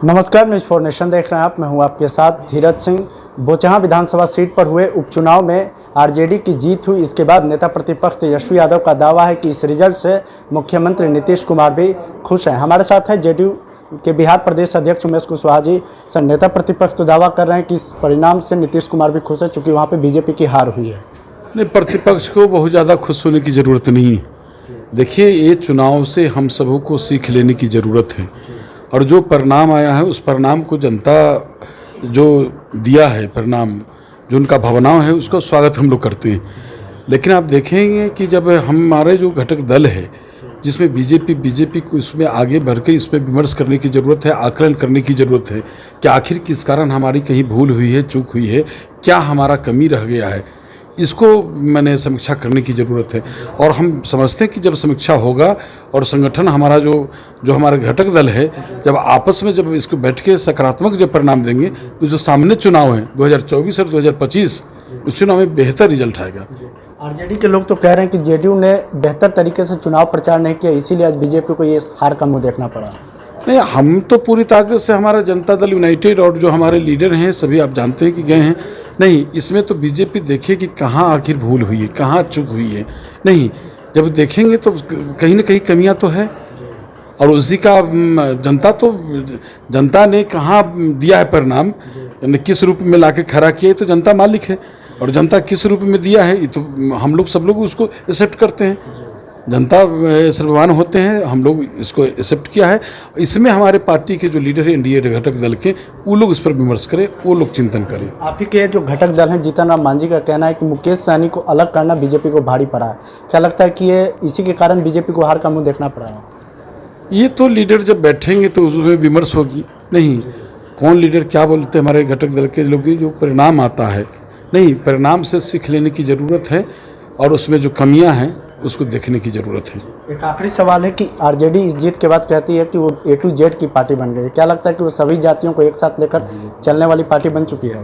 नमस्कार, news for nation देख रहे हैं आप। मैं हूं आपके साथ धीरज सिंह। बोचहां विधानसभा सीट पर हुए उपचुनाव में आरजेडी की जीत हुई। इसके बाद नेता प्रतिपक्ष तेजस्वी यादव का दावा है कि इस रिजल्ट से मुख्यमंत्री नीतीश कुमार भी खुश हैं। हमारे साथ है जेडीयू के बिहार प्रदेश अध्यक्ष उमेश कुशवाहा जी। सर, नेता प्रतिपक्ष तो दावा कर रहे हैं कि इस परिणाम से नीतीश कुमार भी खुश है, चूँकि वहाँ पर बीजेपी की हार हुई है। नहीं, प्रतिपक्ष को बहुत ज़्यादा खुश होने की ज़रूरत नहीं है। देखिए, ये चुनाव से हम सबों को सीख लेने की ज़रूरत है, और जो परिणाम आया है उस परिणाम को जनता जो दिया है, परिणाम जो उनका भावनाओं है, उसका स्वागत हम लोग करते हैं। लेकिन आप देखेंगे कि जब हमारे जो घटक दल है, जिसमें बीजेपी को इसमें आगे बढ़ के इसमें विमर्श करने की ज़रूरत है, आकलन करने की ज़रूरत है कि आखिर किस कारण हमारी कहीं भूल हुई है, चूक हुई है, क्या हमारा कमी रह गया है, इसको मैंने समीक्षा करने की ज़रूरत है। और हम समझते हैं कि जब समीक्षा होगा और संगठन हमारा जो हमारे घटक दल है, जब आपस में जब इसको बैठ के सकारात्मक जब परिणाम देंगे, तो जो सामने चुनाव हैं 2024 और 2025, उस चुनाव में बेहतर रिजल्ट आएगा। आरजेडी के लोग तो कह रहे हैं कि जेडीयू ने बेहतर तरीके से चुनाव प्रचार नहीं किया, इसीलिए आज बीजेपी को ये हार का मुँह देखना पड़ा। नहीं, हम तो पूरी ताकत से हमारा जनता दल यूनाइटेड और जो हमारे लीडर हैं सभी आप जानते हैं कि गए हैं। नहीं, इसमें तो बीजेपी देखिए कि कहाँ आखिर भूल हुई है, कहाँ चूक हुई है। नहीं, जब देखेंगे तो कहीं ना कहीं कमियां तो है, और उसी का जनता ने कहाँ दिया है परिणाम, किस रूप में लाके खड़ा किया है, तो जनता मालिक है। और जनता किस रूप में दिया है, ये तो हम लोग सब लोग उसको एक्सेप्ट करते हैं। जनता सर्ववान होते हैं, हम लोग इसको एक्सेप्ट किया है। इसमें हमारे पार्टी के जो लीडर है एनडीए घटक दल के, वो लोग इस पर विमर्श करें, वो लोग चिंतन करें। आप ही के जो घटक दल हैं, जीतन राम मांझी का कहना है कि मुकेश सहनी को अलग करना बीजेपी को भारी पड़ा है। क्या लगता है कि ये इसी के कारण बीजेपी को हार का मुँह देखना पड़ा है? ये तो लीडर जब बैठेंगे तो उसमें विमर्श होगी। नहीं, कौन लीडर क्या बोलते हैं, हमारे घटक दल के लोग, जो परिणाम आता है, नहीं, परिणाम से सीख लेने की ज़रूरत है, और उसमें जो कमियाँ हैं उसको देखने की ज़रूरत है। एक आखिरी सवाल है कि आरजेडी इस जीत के बाद कहती है कि वो A to Z की पार्टी बन गई है। क्या लगता है कि वो सभी जातियों को एक साथ लेकर चलने वाली पार्टी बन चुकी है?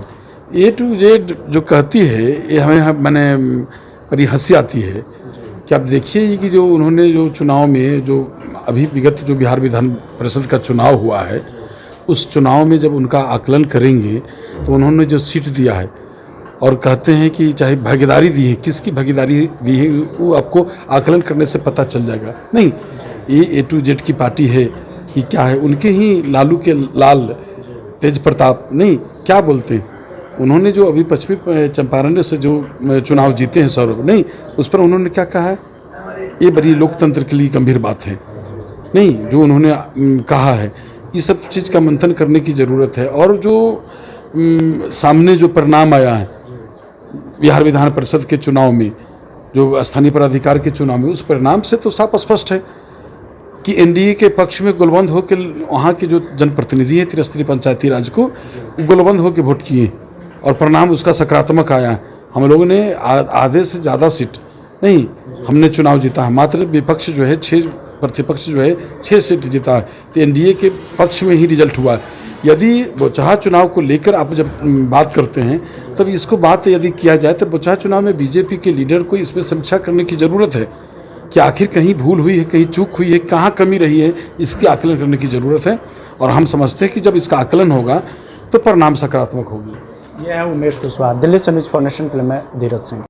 A to Z जो कहती है, ये हमें मैंने बड़ी हंसी आती है कि आप देखिए कि जो उन्होंने जो चुनाव में जो अभी विगत जो बिहार विधान परिषद का चुनाव हुआ है, उस चुनाव में जब उनका आकलन करेंगे तो उन्होंने जो सीट दिया है और कहते हैं कि चाहे भागीदारी दी है, किसकी भागीदारी दी है वो आपको आकलन करने से पता चल जाएगा। नहीं, ये A to Z की पार्टी है कि क्या है, उनके ही लालू के लाल तेज प्रताप, नहीं क्या बोलते हैं, उन्होंने जो अभी पश्चिमी चंपारण से जो चुनाव जीते हैं सौरभ, नहीं, उस पर उन्होंने क्या कहा है, ये बड़ी लोकतंत्र के लिए गंभीर बात है। नहीं, जो उन्होंने कहा है, ये सब चीज़ का मंथन करने की ज़रूरत है। और जो सामने जो परिणाम आया है बिहार विधान परिषद के चुनाव में, जो स्थानीय पदाधिकार के चुनाव में, उस परिणाम से तो साफ स्पष्ट है कि एनडीए के पक्ष में गोलबंद होकर वहाँ के जो जनप्रतिनिधि हैं त्रिस्तरीय पंचायती राज को गोलबंद होकर वोट किए, और परिणाम उसका सकारात्मक आया। हम लोगों ने आधे से ज़्यादा सीट, नहीं, हमने चुनाव जीता है। मात्र विपक्ष जो है 6, प्रतिपक्ष जो है 6 सीट जीता है, तो एनडीए के पक्ष में ही रिजल्ट हुआ। यदि बोचहा चुनाव को लेकर आप जब बात करते हैं, तब इसको बात यदि किया जाए तो बोचहा चुनाव में बीजेपी के लीडर को इसमें समीक्षा करने की ज़रूरत है कि आखिर कहीं भूल हुई है, कहीं चूक हुई है, कहाँ कमी रही है, इसकी आकलन करने की ज़रूरत है। और हम समझते हैं कि जब इसका आकलन होगा तो परिणाम सकारात्मक होगी। यह है उमेश कुशवाहा, दिल्ली से न्यूज़ फॉर नेशन के लिए मैं धीरज सिंह।